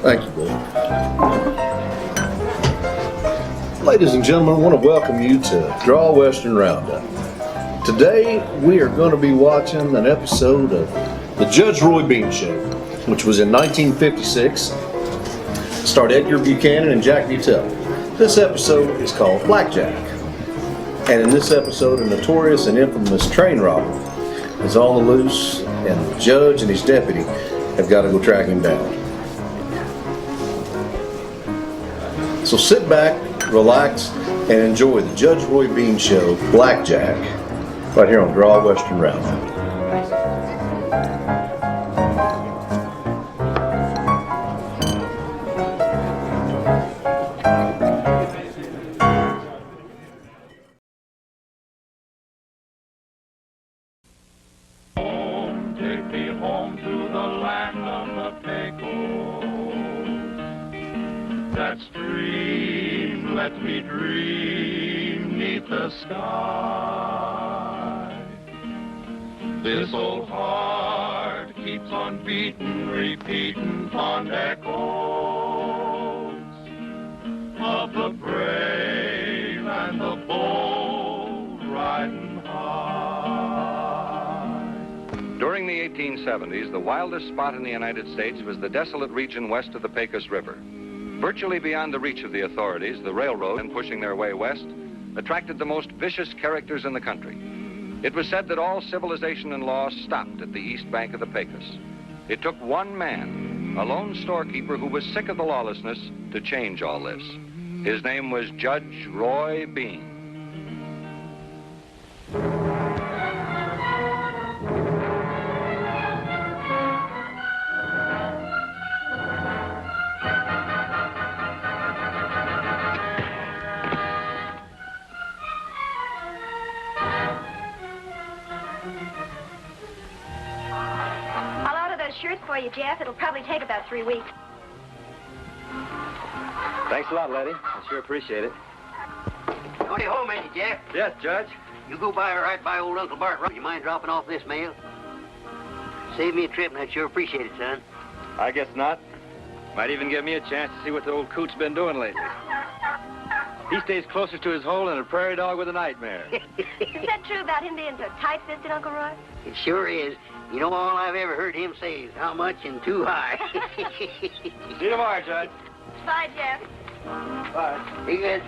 Thank you, Bill. Ladies and gentlemen, I want to welcome you to Draw Western Roundup. Today, we are going to be watching an episode of The Judge Roy Bean Show, which was in 1956. Starred Edgar Buchanan and Jack Butel. This episode is called Blackjack. And in this episode, a notorious and infamous train robber is on the loose, and the judge and his deputy have got to go track him down. So sit back, relax, and enjoy the Judge Roy Bean Show, Blackjack, right here on Draw Western Roundup. Take me home to the land of the Pecos. That stream let me dream neath the sky. This old heart keeps on beating, repeating fond echoes of the brave and the bold riding high. During the 1870s, the wildest spot in the United States was the desolate region west of the Pecos River. Virtually beyond the reach of the authorities, the railroad, in pushing their way west, attracted the most vicious characters in the country. It was said that all civilization and law stopped at the east bank of the Pecos. It took one man, a lone storekeeper who was sick of the lawlessness, to change all this. His name was Judge Roy Bean. Shirts for you, Jeff. It'll probably take about 3 weeks. Thanks a lot, Letty. I sure appreciate it. Howdy home, ain't you, Jeff? Yes, Judge. You go by right by old Uncle Bart. You mind dropping off this mail? Save me a trip, and I'd sure appreciate it, son. I guess not. Might even give me a chance to see what the old coot's been doing lately. He stays closer to his hole than a prairie dog with a nightmare. Is that true about him being so tight-fisted, Uncle Roy? It sure is. You know, all I've ever heard him say is how much and too high. See you tomorrow, Judge. Bye, Jeff. Bye. Be good.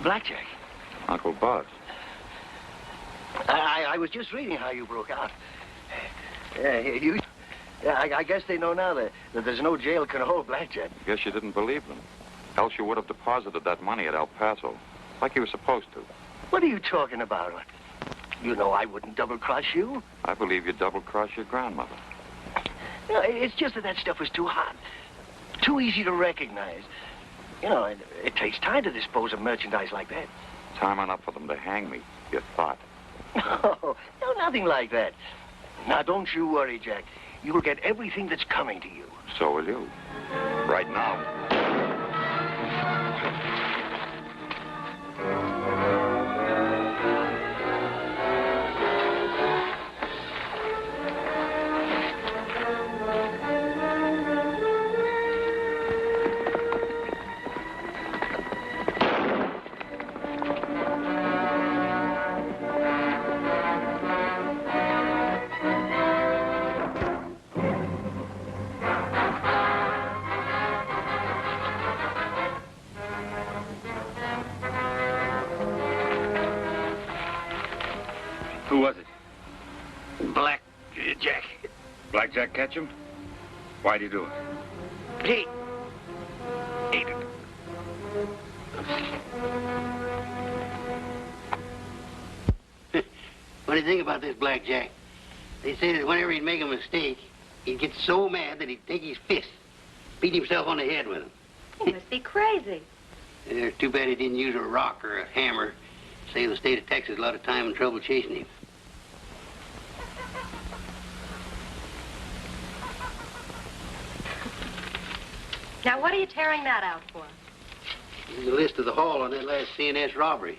Blackjack. Uncle Bud. I was just reading how you broke out. I guess they know now that there's no jail can hold Blackjack. Guess you didn't believe them. Else you would have deposited that money at El Paso, like you were supposed to. What are you talking about? You know I wouldn't double-cross you. I believe you double-crossed your grandmother. No, it's just that stuff was too hot. Too easy to recognize. You know, it takes time to dispose of merchandise like that. Time enough for them to hang me, you thought. No, nothing like that. Now, don't you worry, Jack. You'll get everything that's coming to you. So will you. Right now. Who was it? Blackjack. Blackjack Ketchum? Why'd he do it? Funny thing about this Blackjack, they say that whenever he'd make a mistake, he'd get so mad that he'd take his fist, beat himself on the head with him. He must be crazy. Yeah, too bad he didn't use a rock or a hammer. Save the state of Texas a lot of time and trouble chasing him. Now, what are you tearing that out for? Here's a list of the haul on that last CNS robbery.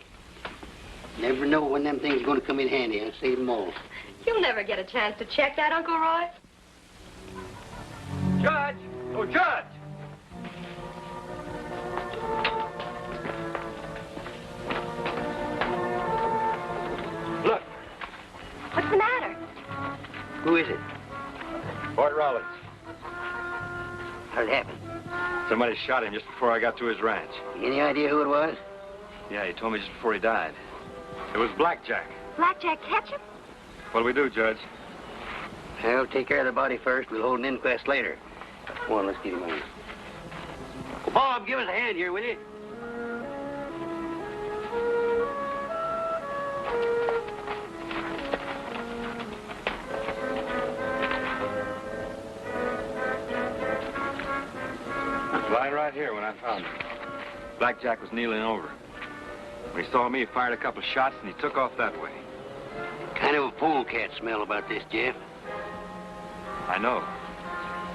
Never know when them things are going to come in handy. I save them all. You'll never get a chance to check that, Uncle Roy. Judge! Oh, Judge! Look, What's the matter? Who is it? Bart Rollins. How did it happen? Somebody shot him just before I got to his ranch. Any idea who it was? Yeah, he told me just before he died. It was Blackjack. Blackjack Ketchum? What'll we do, Judge? I'll take care of the body first. We'll hold an inquest later. Come on, let's get him on. Well, Bob, give us a hand here, will you? Lying right here when I found him. Blackjack was kneeling over. When he saw me, he fired a couple of shots and he took off that way. Kind of a polecat smell about this, Jeff. I know.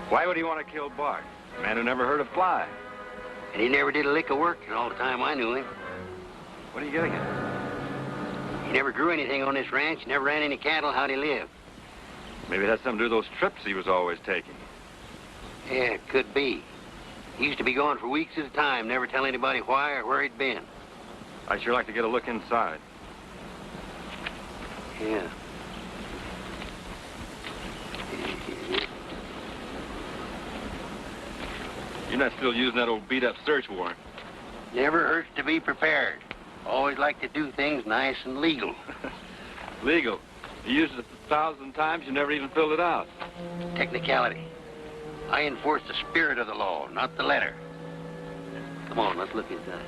Why would he want to kill Bart? A man who never heard of fly. And he never did a lick of work in all the time I knew him. What are you getting at? He never grew anything on this ranch, never ran any cattle. How'd he live? Maybe it has something to do with those trips he was always taking. Yeah, it could be. He used to be gone for weeks at a time, never tell anybody why or where he'd been. I'd sure like to get a look inside. Yeah. You're not still using that old beat-up search warrant. Never hurts to be prepared. Always like to do things nice and legal. Legal. You used it 1,000 times, you never even filled it out. Technicality. I enforce the spirit of the law, not the letter. Come on, let's look inside.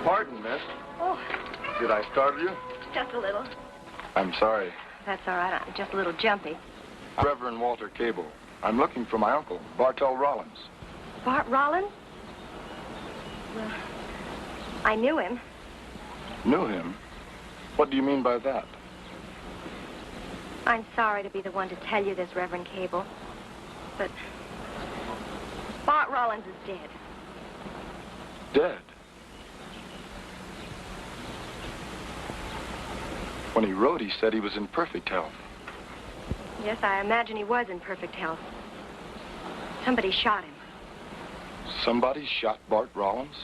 Pardon, miss. Oh, Did I startle you? just a little. I'm sorry. That's all right. I'm just a little jumpy. Reverend Walter Cable. I'm looking for my uncle, Bartell Rollins. Bart Rollins? Well, I knew him. Knew him? What do you mean by that? I'm sorry to be the one to tell you this, Reverend Cable, but Bart Rollins is dead. Dead. When he wrote, he said he was in perfect health. Yes, I imagine he was in perfect health. Somebody shot him. Somebody shot Bart Rollins?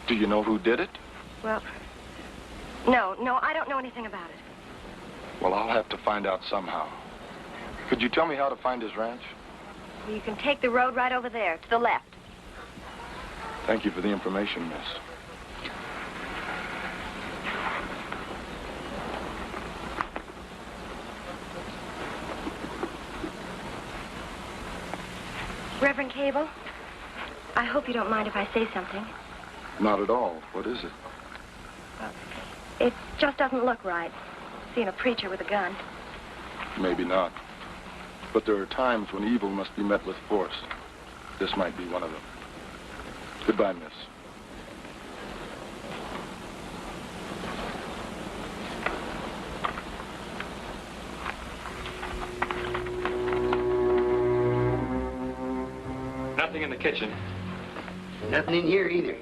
Do you know who did it? Well, no, I don't know anything about it. Well, I'll have to find out somehow. Could you tell me how to find his ranch? You can take the road right over there, to the left. Thank you for the information, miss. Reverend Cable, I hope you don't mind if I say something. Not at all. What is it? It just doesn't look right, seeing a preacher with a gun. Maybe not. But there are times when evil must be met with force. This might be one of them. Goodbye, miss. Nothing in the kitchen. Nothing in here either.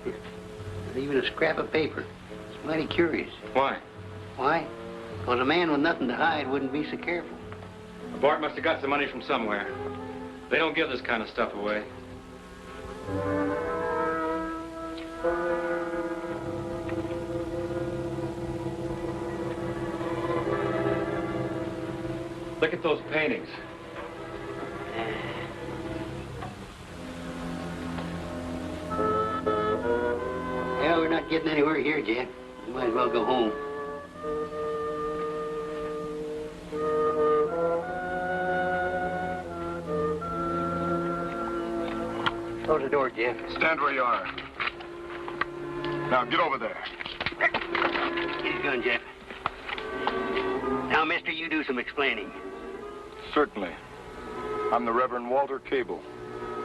Not even a scrap of paper. It's mighty curious. Why? Why? Because a man with nothing to hide wouldn't be so careful. Bart must have got some money from somewhere. They don't give this kind of stuff away. Look at those paintings. Yeah, we're not getting anywhere here, Jeff. We might as well go home. Close the door, Jeff. Stand where you are. Now, get over there. Get his gun, Jeff. Now, mister, you do some explaining. Certainly. I'm the Reverend Walter Cable.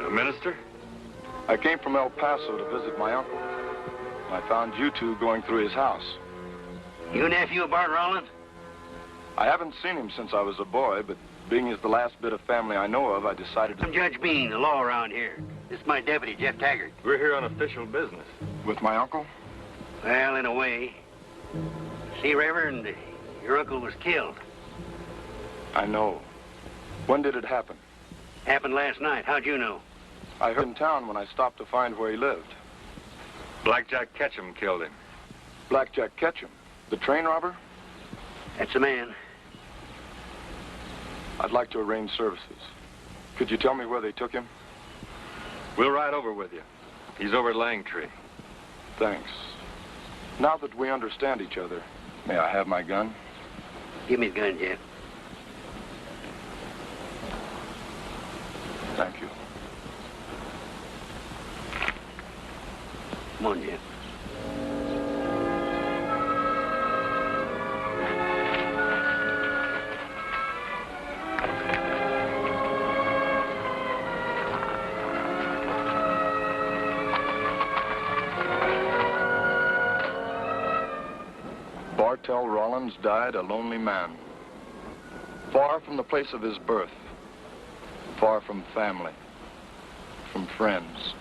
A minister? I came from El Paso to visit my uncle. I found you two going through his house. You nephew of Bart Rollins? I haven't seen him since I was a boy, but being he's the last bit of family I know of, I decided I'm to... Judge Bean, the law around here. This is my deputy, Jeff Taggart. We're here on official business. With my uncle? Well, in a way. See, Reverend, your uncle was killed. I know. When did it happen? Happened last night. How'd you know? I heard in town when I stopped to find where he lived. Blackjack Ketchum killed him. Blackjack Ketchum, the train robber? That's the man. I'd like to arrange services. Could you tell me where they took him? We'll ride over with you. He's over at Langtree. Thanks. Now that we understand each other, may I have my gun? Give me the gun, Jeff. Thank you. Come on, Jeff. Bartell Rollins died a lonely man. Far from the place of his birth. Far from family. From friends.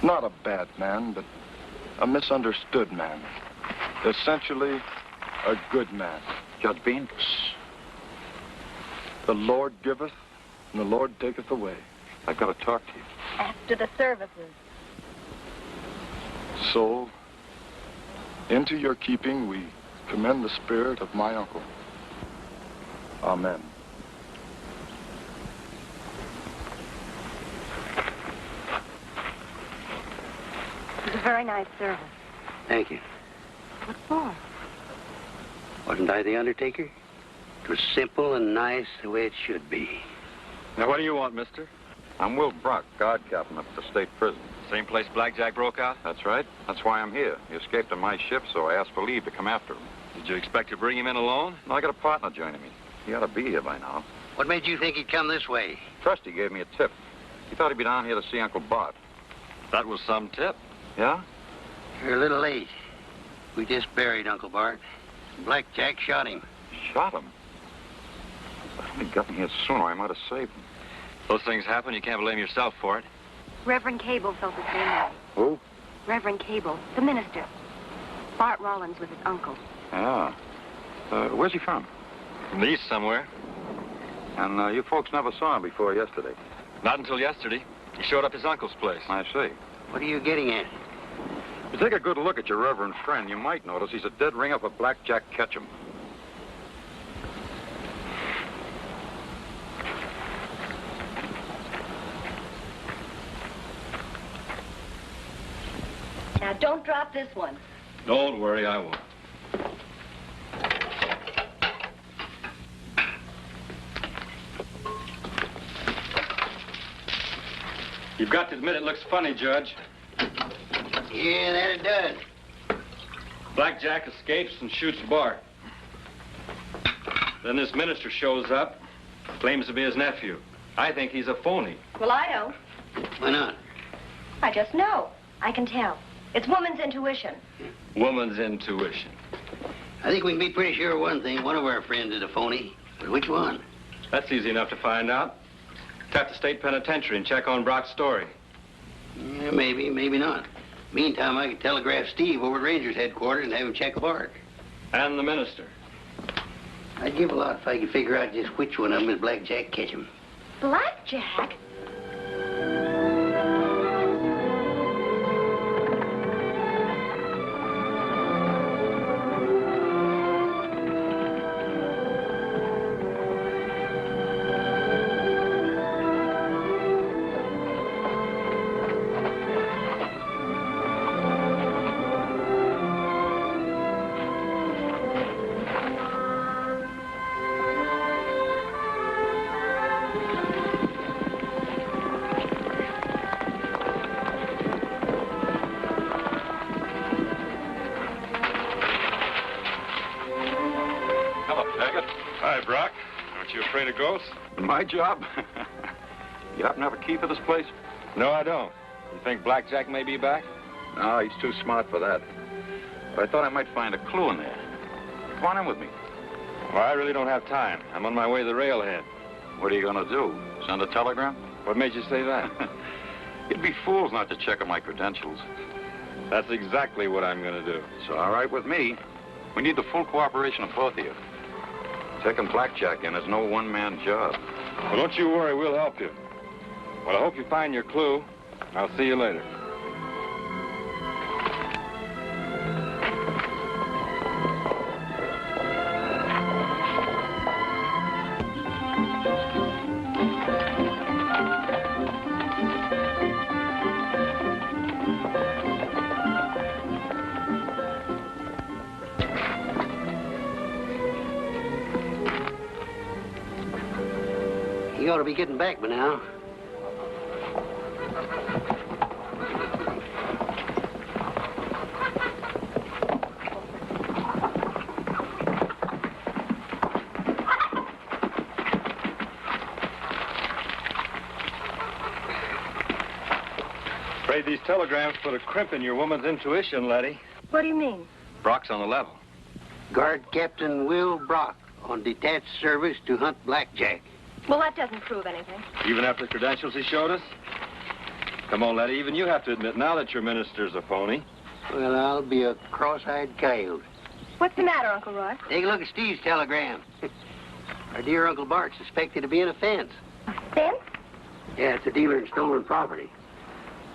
Not a bad man, but a misunderstood man. Essentially, a good man. Judge Bean? The Lord giveth, and the Lord taketh away. I've got to talk to you. After the services. So, into your keeping we commend the spirit of my uncle. Amen. It was a very nice service. Thank you. What for? Wasn't I the undertaker? It was simple and nice the way it should be. Now, what do you want, mister? I'm Will Brock, guard captain up at the state prison. Same place Blackjack broke out? That's right. That's why I'm here. He escaped on my ship, so I asked for leave to come after him. Did you expect to bring him in alone? No, I got a partner joining me. He ought to be here by now. What made you think he'd come this way? Trusty gave me a tip. He thought he'd be down here to see Uncle Bart. That was some tip. Yeah? You're a little late. We just buried Uncle Bart. Blackjack shot him. Shot him? If I'd only gotten here sooner, I might have saved him. Those things happen. You can't blame yourself for it. Reverend Cable felt the same way. Who? Reverend Cable, the minister. Bart Rollins was his uncle. Yeah. Where's he from? From the east somewhere. And you folks never saw him before yesterday. Not until yesterday. He showed up at his uncle's place. I see. What are you getting at? If you take a good look at your reverend friend, you might notice he's a dead ringer for Blackjack Ketchum. Now, don't drop this one. Don't worry, I won't. You've got to admit it looks funny, Judge. Yeah, that it does. Blackjack escapes and shoots Bart. Then this minister shows up, claims to be his nephew. I think he's a phony. Well, I don't. Why not? I just know. I can tell. It's woman's intuition. Woman's intuition. I think we can be pretty sure of one thing. One of our friends is a phony. But which one? That's easy enough to find out. Tap the state penitentiary and check on Brock's story. Yeah, maybe, maybe not. Meantime, I could telegraph Steve over at Rangers headquarters and have him check Bart. And the minister. I'd give a lot if I could figure out just which one of them is Blackjack Ketchum. Blackjack? Hi, Brock. Aren't you afraid of ghosts? My job? You happen to have a key for this place? No, I don't. You think Blackjack may be back? No, he's too smart for that. But I thought I might find a clue in there. Come on in with me. Well, I really don't have time. I'm on my way to the railhead. What are you going to do? Send a telegram? What made you say that? You'd be fools not to check on my credentials. That's exactly what I'm going to do. It's all right with me. We need the full cooperation of both of you. Taking Blackjack in is no one-man job. Well, don't you worry. We'll help you. Well, I hope you find your clue. I'll see you later. You ought to be getting back by now. Afraid these telegrams put a crimp in your woman's intuition, Letty. What do you mean? Brock's on the level. Guard Captain Will Brock on detached service to hunt Blackjack. Well, that doesn't prove anything. Even after the credentials he showed us? Come on, Letty, even you have to admit now that your minister's a phony. Well, I'll be a cross-eyed coyote. What's the matter, Uncle Roy? Take a look at Steve's telegram. Our dear Uncle Bart suspected of being a fence. A fence? Yeah, it's a dealer in stolen property.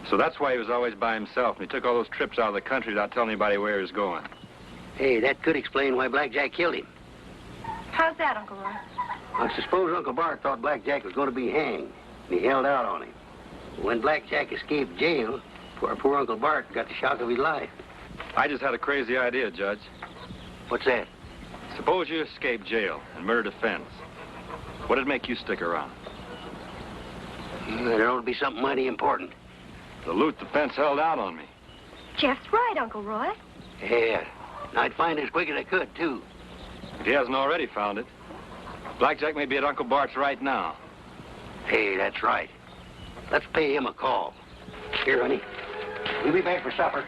So that's why he was always by himself, and he took all those trips out of the country without telling anybody where he was going. Hey, that could explain why Blackjack killed him. How's that, Uncle Roy? I suppose Uncle Bart thought Blackjack was going to be hanged, and he held out on him. When Blackjack escaped jail, poor Uncle Bart got the shock of his life. I just had a crazy idea, Judge. What's that? Suppose you escaped jail and murdered a fence. What'd make you stick around? There ought to be something mighty important. The loot the fence held out on me. Jeff's right, Uncle Roy. Yeah, and I'd find it as quick as I could, too. If he hasn't already found it, Blackjack may be at Uncle Bart's right now. Hey, that's right. Let's pay him a call. Here, honey. We'll be back for supper.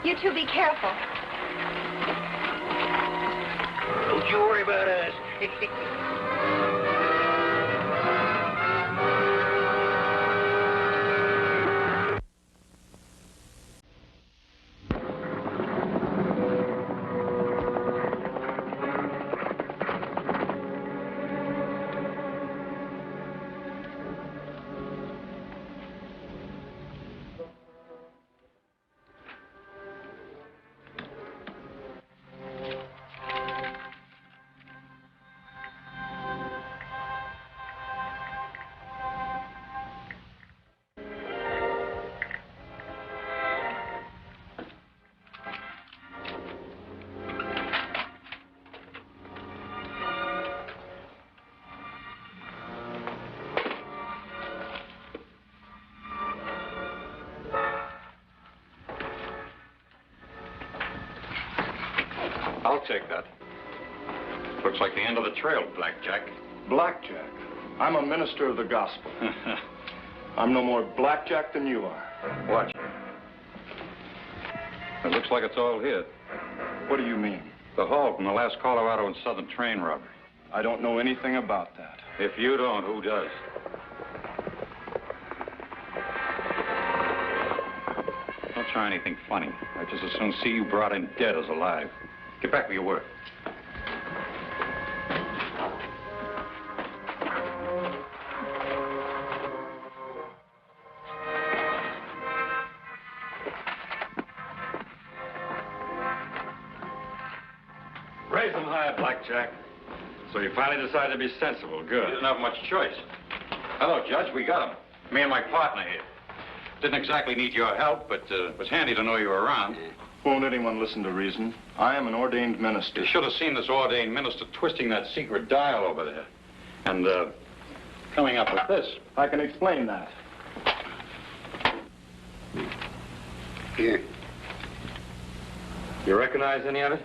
You two be careful. Don't you worry about us. I'll take that. Looks like the end of the trail, Blackjack. Blackjack? I'm a minister of the gospel. I'm no more Blackjack than you are. Watch. It looks like it's all here. What do you mean? The haul from the last Colorado and Southern train robbery. I don't know anything about that. If you don't, who does? Don't try anything funny. I'd just as soon see you brought in dead as alive. Get back with your work. Raise them high, Blackjack. So you finally decided to be sensible. Good. Didn't have much choice. Hello, Judge. We got him. Me and my partner here. Didn't exactly need your help, but it was handy to know you were around. Won't anyone listen to reason? I am an ordained minister. You should have seen this ordained minister twisting that secret dial over there. And, coming up with this. I can explain that. Here. You recognize any of it?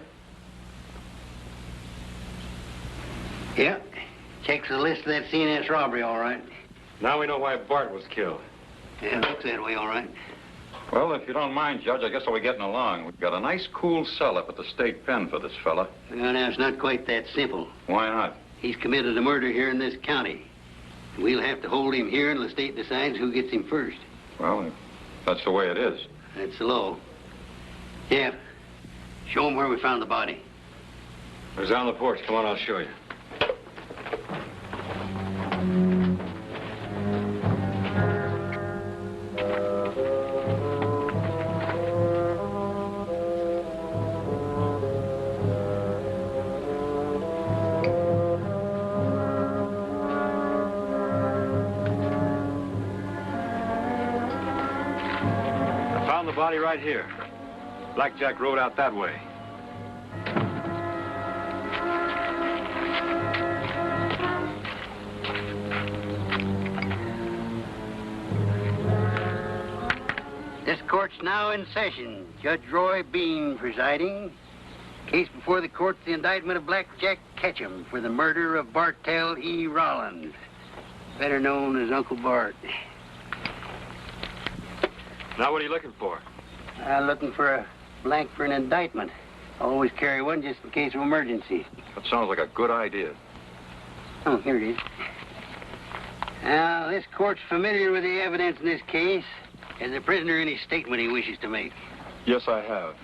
Yeah. Checks the list of that CNS robbery, all right. Now we know why Bart was killed. Yeah, looks that way, all right. Well, if you don't mind, Judge, I guess we'll be getting along. We've got a nice, cool cell up at the state pen for this fella. Well, now, it's not quite that simple. Why not? He's committed a murder here in this county. We'll have to hold him here until the state decides who gets him first. Well, if that's the way it is. That's the law. Yeah. Show him where we found the body. It was on the porch. Come on, I'll show you. Body right here. Blackjack rode out that way. This court's now in session. Judge Roy Bean presiding. Case before the court, the indictment of Blackjack Ketchum for the murder of Bartell E. Rollins, better known as Uncle Bart. Now what are you looking for? Looking for a blank for an indictment. Always carry one just in case of emergency. That sounds like a good idea. Oh, here it is. Now, this court's familiar with the evidence in this case. Has the prisoner any statement he wishes to make? Yes, I have.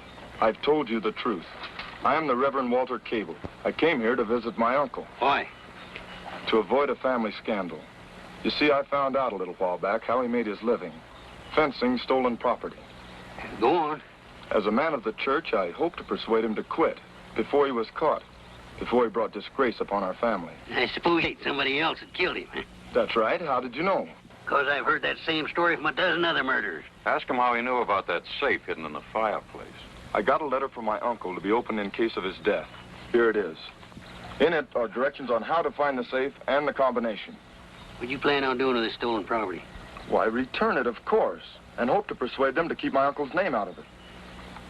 I've told you the truth. I am the Reverend Walter Cable. I came here to visit my uncle. Why? To avoid a family scandal. You see, I found out a little while back how he made his living. Fencing stolen property. Go on. As a man of the church, I hope to persuade him to quit before he was caught, before he brought disgrace upon our family. I suppose somebody else had killed him. That's right. How did you know? Because I've heard that same story from a dozen other murders. Ask him how he knew about that safe hidden in the fireplace. I got a letter from my uncle to be opened in case of his death. Here it is. In it are directions on how to find the safe and the combination. What do you plan on doing with this stolen property? Why, return it, of course, and hope to persuade them to keep my uncle's name out of it.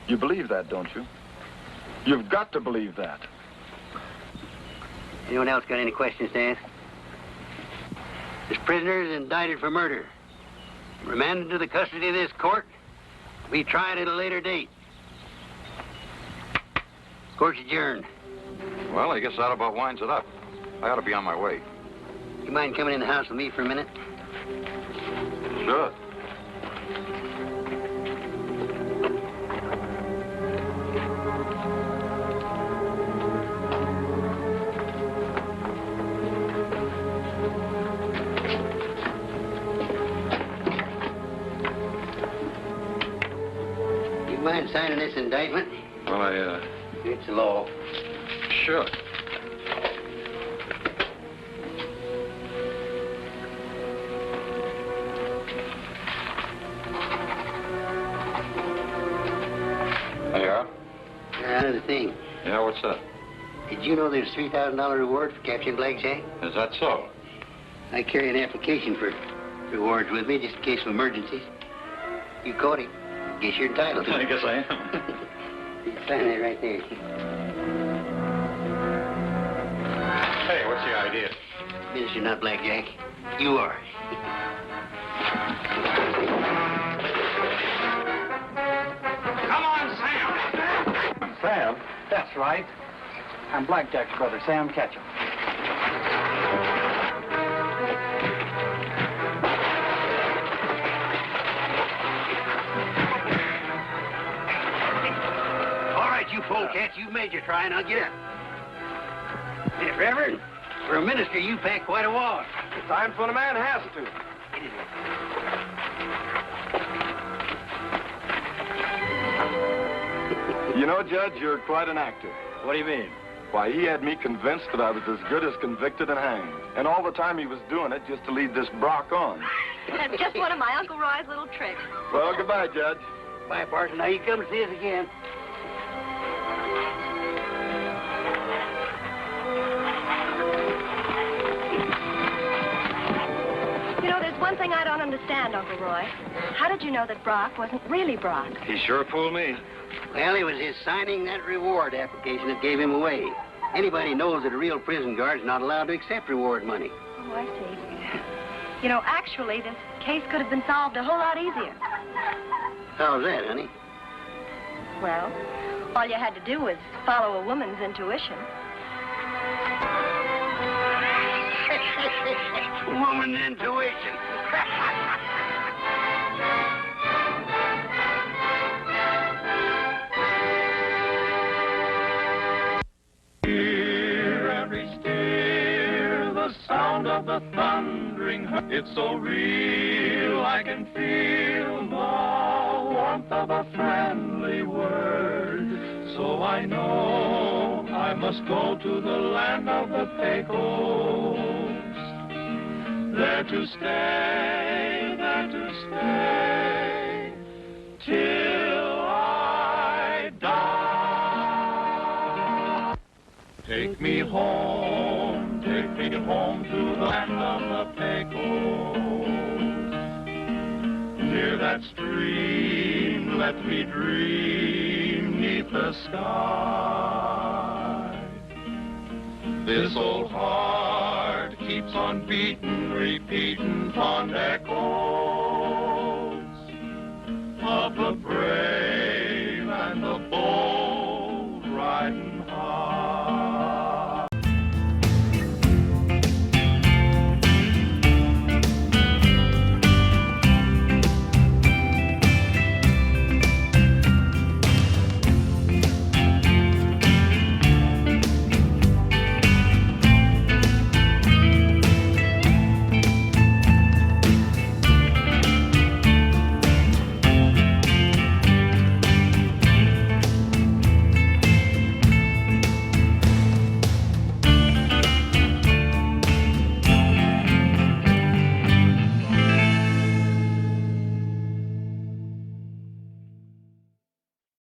You believe that, don't you? You've got to believe that. Anyone else got any questions to ask? This prisoner is indicted for murder. Remanded to the custody of this court. Be tried at a later date. Court's adjourned. Well, I guess that about winds it up. I ought to be on my way. You mind coming in the house with me for a minute? Sure. You mind signing this indictment? Well, It's the law. sure. There you are. Another thing. Yeah, what's that? Did you know there's a $3,000 reward for capturing Blackjack? Is that so? I carry an application for rewards with me just in case of emergencies. You caught him. Guess you're entitled to I it. guess I am. You sign that right there. Hey, what's the idea? Business, you're not Blackjack. You are. Come on, Sam! Sam? That's right. I'm Blackjack's brother, Sam Ketchum. All right, you polecats, you've made your try, now get up. Hey, Reverend, for a minister, you pack quite a wad. It's time when a man has to. You know, Judge, you're quite an actor. What do you mean? Why, he had me convinced that I was as good as convicted and hanged. And all the time he was doing it just to lead this Brock on. That's just one of my Uncle Roy's little tricks. Well, goodbye, Judge. Bye, Parson. Now you come see us again. You know, there's one thing I don't understand, Uncle Roy. How did you know that Brock wasn't really Brock? He sure fooled me. Well, it was his signing that reward application that gave him away. Anybody knows that a real prison guard's not allowed to accept reward money. Oh, I see. You know, actually, this case could have been solved a whole lot easier. How's that, honey? Well, all you had to do was follow a woman's intuition. Woman's intuition. Hear every steer, the sound of the thundering herd. It's so real, I can feel the warmth of a friendly word. So I know I must go to the land of the Pecos. There to stay, till I die. Take me home to the land of the Pecos. Near that stream, let me dream 'neath the sky. This old heart keeps on beating, repeating fond echoes of the brave